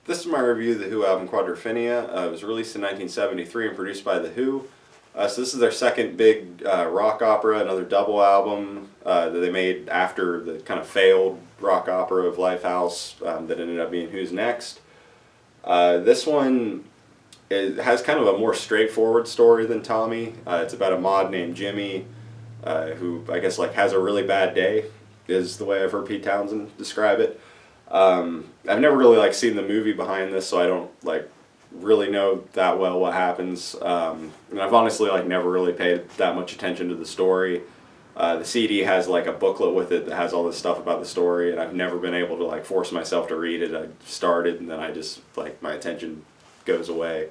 This is my review of the Who album Quadrophenia. It was released in 1973 and produced by the Who. So this is their second big rock opera, another double album that they made after the kind of failed rock opera of Lifehouse that ended up being Who's Next. This one has kind of a more straightforward story than Tommy. It's about a mod named Jimmy who I guess like has a really bad day, is the way I've heard Pete Townsend describe it. I've never really seen the movie behind this, so I don't really know that well what happens. And I've honestly never really paid that much attention to the story. The CD has a booklet with it that has all this stuff about the story, and I've never been able to force myself to read it. I started and then I just my attention goes away.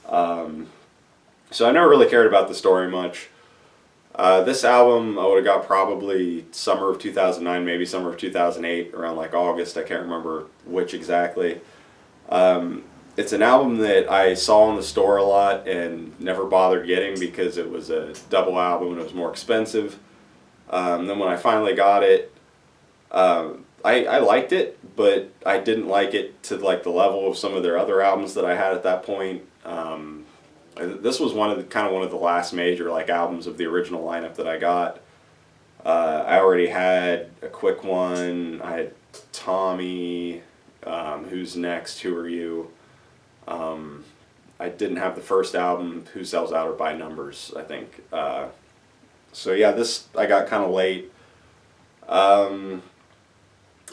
So I never really cared about the story much. This album I would have got probably summer of 2009, maybe summer of 2008, around August. I can't remember which exactly. It's an album that I saw in the store a lot and never bothered getting because it was a double album and it was more expensive. Then when I finally got it, I liked it, but I didn't like it to the level of some of their other albums that I had at that point. This was one of the last major albums of the original lineup that I got. I already had A Quick One. I had Tommy. Who's Next? Who Are You? I didn't have the first album, Who Sells Out or By Numbers, I think. So yeah, this I got kind of late. I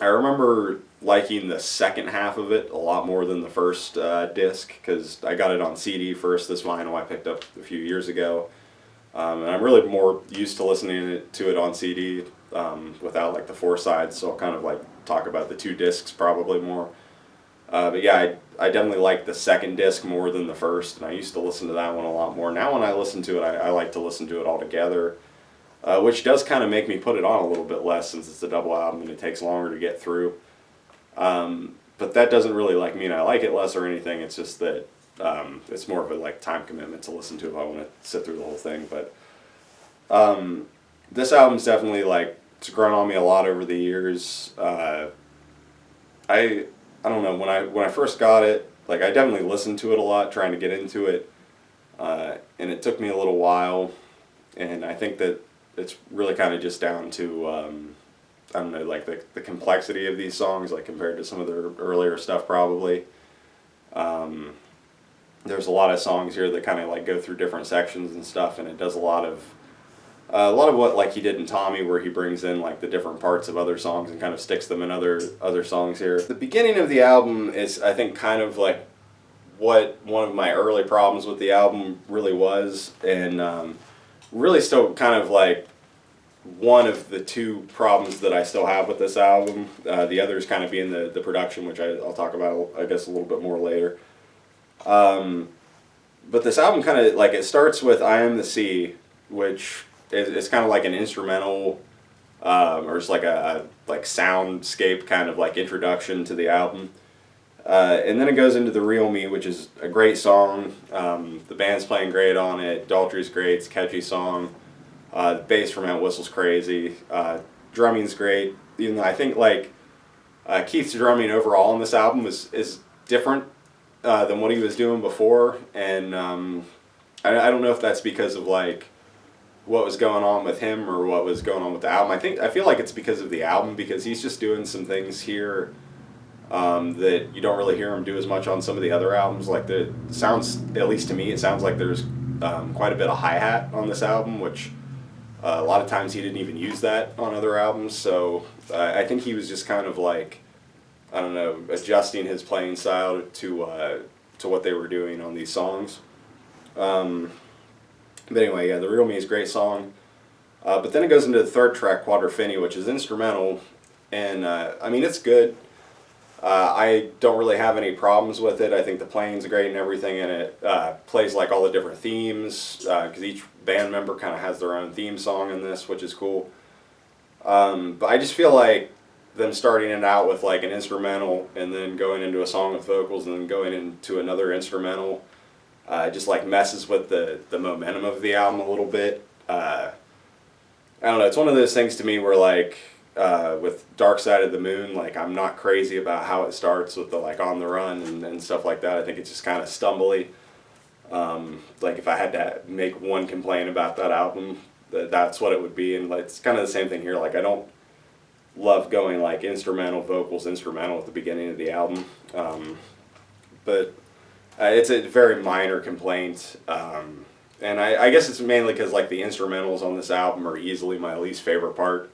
remember liking the second half of it a lot more than the first disc, because I got it on CD first. This vinyl I picked up a few years ago, and I'm really more used to listening to it on CD without the four sides, so I'll kind of talk about the two discs probably more. But yeah, I definitely like the second disc more than the first, and I used to listen to that one a lot more. Now when I listen to it, I like to listen to it all together, which does kind of make me put it on a little bit less since it's a double album and it takes longer to get through. But that doesn't really mean I like it less or anything. It's just that it's more of a time commitment to listen to if I want to sit through the whole thing. But this album's definitely it's grown on me a lot over the years. I don't know, when I first got it, I definitely listened to it a lot trying to get into it, and it took me a little while, and I think that it's really kind of just down to I don't know, the complexity of these songs, compared to some of their earlier stuff probably. There's a lot of songs here that kind of go through different sections and stuff, and it does a lot of what he did in Tommy, where he brings in the different parts of other songs and kind of sticks them in other songs here. The beginning of the album is, I think, kind of what one of my early problems with the album really was, and really still kind of one of the two problems that I still have with this album. The others kind of being the production, which I'll talk about, I guess, a little bit more later. But this album kind of, it starts with I Am the Sea, which it's kind of an instrumental, or just a soundscape kind of introduction to the album. And then it goes into The Real Me, which is a great song. The band's playing great on it. Daltrey's great. It's a catchy song. The bass from Out Whistle's crazy. Drumming's great. Even though I think Keith's drumming overall on this album is different than what he was doing before, and I don't know if that's because of what was going on with him or what was going on with the album. I feel like it's because of the album, because he's just doing some things here that you don't really hear him do as much on some of the other albums. The sounds, at least to me, it sounds like there's quite a bit of hi-hat on this album, which a lot of times he didn't even use that on other albums. So I think he was just kind of I don't know, adjusting his playing style to what they were doing on these songs. But anyway, yeah, The Real Me is a great song. But then it goes into the third track, Quadrophenia, which is instrumental, and I mean, it's good. I don't really have any problems with it. I think the playing's great and everything, and it plays all the different themes, because each band member kind of has their own theme song in this, which is cool. But I just feel them starting it out with an instrumental and then going into a song with vocals and then going into another instrumental just messes with the momentum of the album a little bit. I don't know, it's one of those things to me where with Dark Side of the Moon, like I'm not crazy about how it starts with the like On the Run and stuff like that. I think it's just kind of stumbly. Like if I had to make one complaint about that album, that's what it would be. And like, it's kind of the same thing here. Like I don't love going like instrumental vocals, instrumental at the beginning of the album, but it's a very minor complaint. And I guess it's mainly because like the instrumentals on this album are easily my least favorite part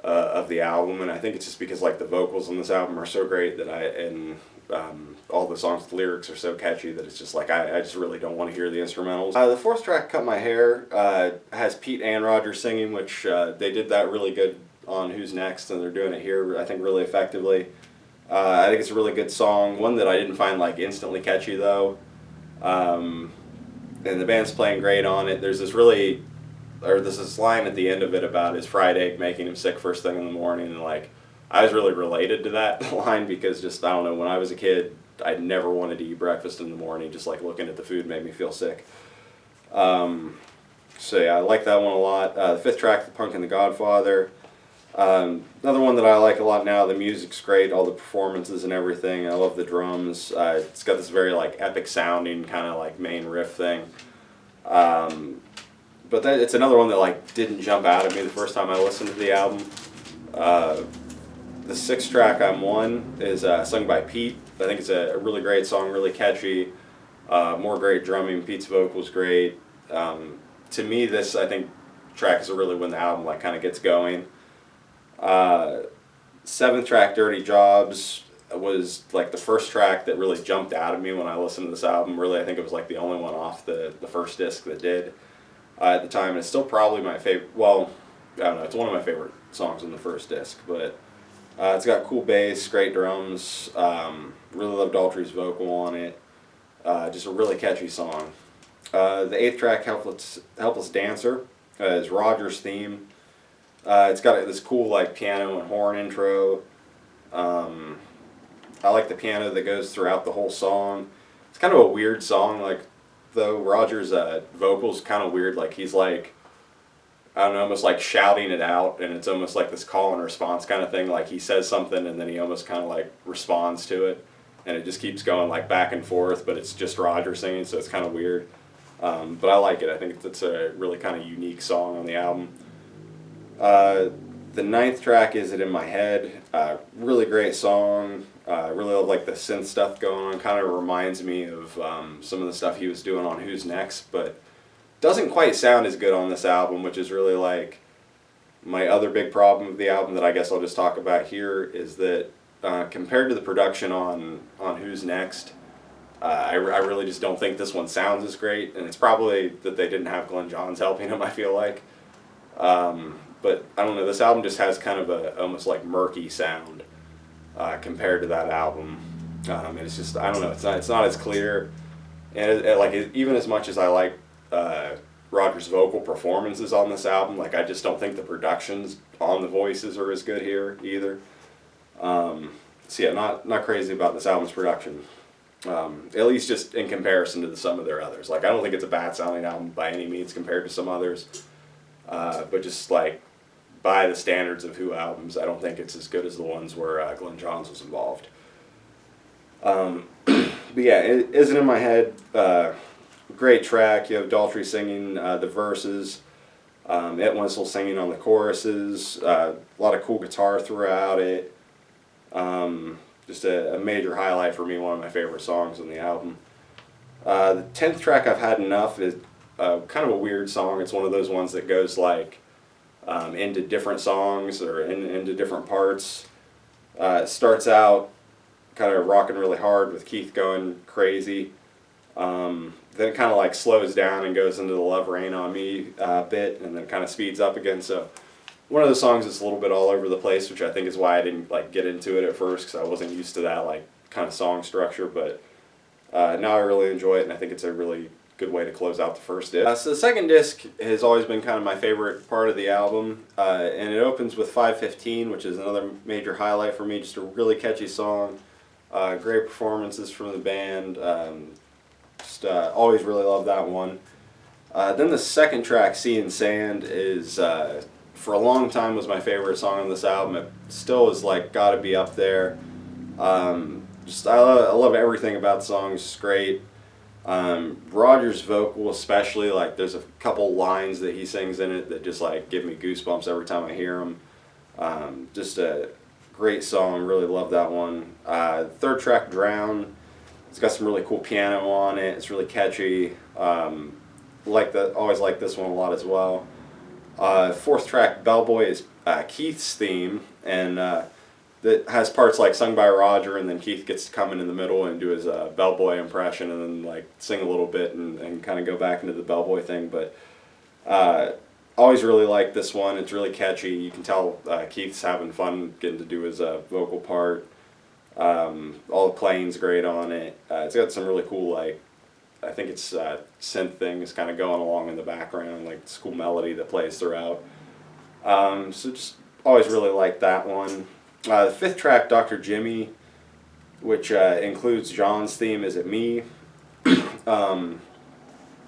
of the album, and I think it's just because like the vocals on this album are so great that all the songs, the lyrics are so catchy that it's just like I just really don't want to hear the instrumentals. The fourth track, Cut My Hair, has Pete and Roger singing, which they did that really good on Who's Next, and they're doing it here I think really effectively. I think it's a really good song, one that I didn't find like instantly catchy though. And the band's playing great on it. There's this line at the end of it about his fried egg making him sick first thing in the morning, and like I was really related to that line because just I don't know, when I was a kid I never wanted to eat breakfast in the morning. Just like looking at the food made me feel sick. So yeah, I like that one a lot. The fifth track, The Punk and the Godfather. Another one that I like a lot now. The music's great, all the performances and everything. I love the drums. It's got this very like epic sounding kind of like main riff thing. But it's another one that like didn't jump out at me the first time I listened to the album. The sixth track, I'm One, is sung by Pete. I think it's a really great song, really catchy. More great drumming. Pete's vocals great. To me, this I think track is really when the album like kind of gets going. Seventh track, Dirty Jobs, was like the first track that really jumped out at me when I listened to this album. Really, I think it was like the only one off the first disc that did at the time. And it's still probably my favorite. Well, I don't know. It's one of my favorite songs on the first disc. But it's got cool bass, great drums. Really love Daltrey's vocal on it. Just a really catchy song. The eighth track, Helpless Dancer, is Roger's theme. It's got this cool like piano and horn intro. I like the piano that goes throughout the whole song. It's kind of a weird song, like though Roger's vocals kind of weird. Like he's like, I don't know, almost like shouting it out, and it's almost like this call and response kind of thing. Like he says something and then he almost kind of like responds to it, and it just keeps going like back and forth. But it's just Roger singing, so it's kind of weird. But I like it. I think it's a really kind of unique song on the album. The ninth track, Is It In My Head? Really great song. I really love like the synth stuff going on. Kind of reminds me of some of the stuff he was doing on Who's Next, but doesn't quite sound as good on this album, which is really like my other big problem with the album that I guess I'll just talk about here is that compared to the production on Who's Next, I really just don't think this one sounds as great, and it's probably that they didn't have Glenn Johns helping him, I feel like. But I don't know, this album just has kind of a almost like murky sound compared to that album. And it's just, I don't know, it's not as clear. And even as much as I like Roger's vocal performances on this album, like I just don't think the productions on the voices are as good here either. So yeah, not crazy about this album's production. At least just in comparison to some of their others. Like I don't think it's a bad sounding album by any means compared to some others. But just like by the standards of Who albums, I don't think it's as good as the ones where Glenn Johns was involved. But yeah, it isn't in my head. Great track. You have Daltrey singing the verses, Entwistle singing on the choruses. A lot of cool guitar throughout it. Just a major highlight for me. One of my favorite songs on the album. The 10th track, I've Had Enough, is kind of a weird song. It's one of those ones that goes like into different songs or into different parts. It starts out kind of rocking really hard with Keith going crazy. Then it kind of like slows down and goes into the Love Rain on Me bit, and then kind of speeds up again. So one of the songs is a little bit all over the place, which I think is why I didn't like get into it at first, because I wasn't used to that like kind of song structure. But now I really enjoy it, and I think it's a really good way to close out the first disc. So the second disc has always been kind of my favorite part of the album, and it opens with 515, which is another major highlight for me. Just a really catchy song, great performances from the band. Always really love that one. Then the second track, Sea and Sand, is for a long time was my favorite song on this album. It still is like got to be up there. I love everything about the song. It's just great. Roger's vocal especially, like there's a couple lines that he sings in it that just like give me goosebumps every time I hear them. Just a great song, really love that one. Third track, Drown, it's got some really cool piano on it, it's really catchy. Always like this one a lot as well. Fourth track, Bellboy, is Keith's theme, and that has parts like sung by Roger, and then Keith gets to come in the middle and do his bellboy impression, and then like sing a little bit and kind of go back into the bellboy thing. But always really like this one. It's really catchy. You can tell Keith's having fun getting to do his vocal part. All the playing's great on it. It's got some really cool, like, I think it's synth things kind of going along in the background, like this cool melody that plays throughout. So just always really like that one. The fifth track, Dr. Jimmy, which includes John's theme, Is It Me? This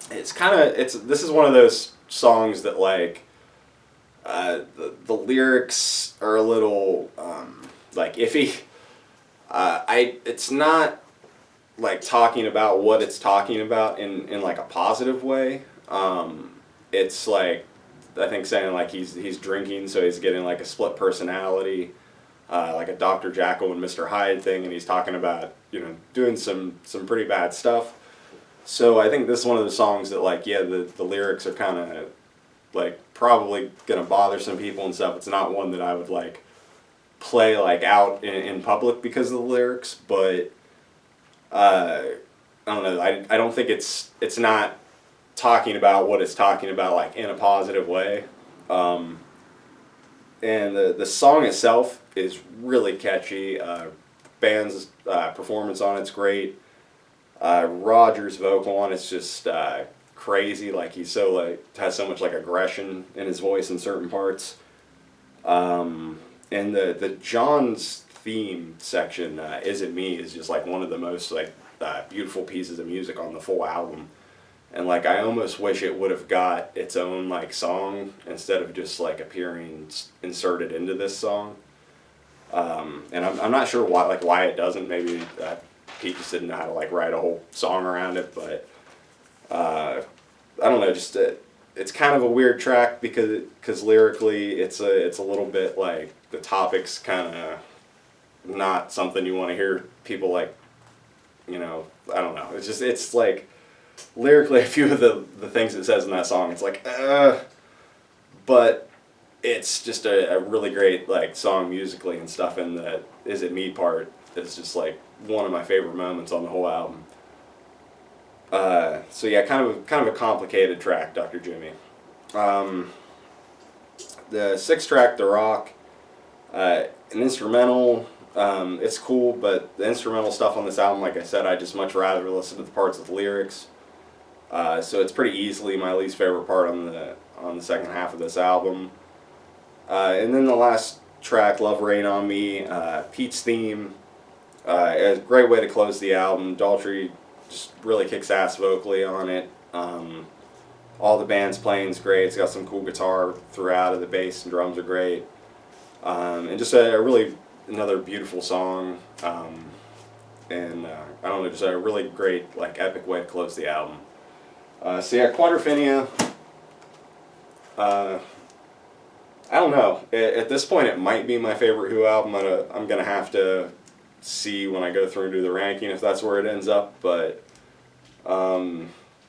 is one of those songs that like the lyrics are a little like iffy. It's not like talking about what it's talking about in like a positive way. It's like, I think saying like he's drinking, so he's getting like a split personality. Like a Dr. Jekyll and Mr. Hyde thing, and he's talking about, doing some pretty bad stuff. So I think this is one of the songs that, like, yeah, the lyrics are kind of, like, probably going to bother some people and stuff. It's not one that I would, like, play, like, out in public because of the lyrics, but, I don't know, I don't think it's not talking about what it's talking about, like, in a positive way. And the song itself is really catchy. Band's performance on it's great. Roger's vocal on it's just crazy. Like he's so has so much like aggression in his voice in certain parts. And the John's theme section, Is It Me, is just like one of the most like beautiful pieces of music on the full album. And like I almost wish it would have got its own like song instead of just like appearing inserted into this song. And I'm not sure why it doesn't. Maybe Pete just didn't know how to like write a whole song around it. But I don't know. Just it's kind of a weird track because lyrically it's a little bit like the topic's kind of not something you want to hear people like. I don't know. It's like. Lyrically, a few of the things it says in that song, it's like, but it's just a really great like song musically and stuff. And the Is It Me part is just like one of my favorite moments on the whole album. So yeah, kind of a complicated track, Dr. Jimmy. The sixth track, The Rock, an instrumental. It's cool, but the instrumental stuff on this album, like I said, I just much rather listen to the parts with lyrics. So it's pretty easily my least favorite part on the second half of this album. And then the last track, Love Rain on Me, Pete's theme, a great way to close the album. Daltrey just really kicks ass vocally on it. All the band's playing is great. It's got some cool guitar throughout it. The bass and drums are great. And just another beautiful song. And I don't know, just a really great, like, epic way to close the album. So yeah, Quadrophenia, I don't know. At this point, it might be my favorite Who album. I'm going to have to see when I go through and do the ranking if that's where it ends up. But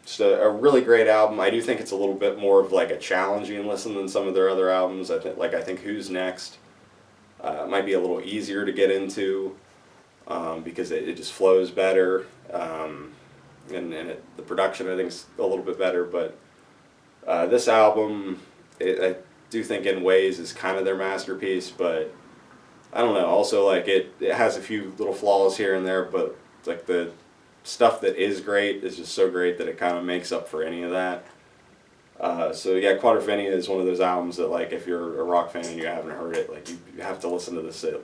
just a really great album. I do think it's a little bit more of like a challenging listen than some of their other albums. I think Who's Next might be a little easier to get into because it just flows better. And the production I think is a little bit better, but this album I do think in ways is kind of their masterpiece, but I don't know, also like it has a few little flaws here and there, but like the stuff that is great is just so great that it kind of makes up for any of that. So yeah, Quadrophenia is one of those albums that like if you're a rock fan and you haven't heard it, like you have to listen to this at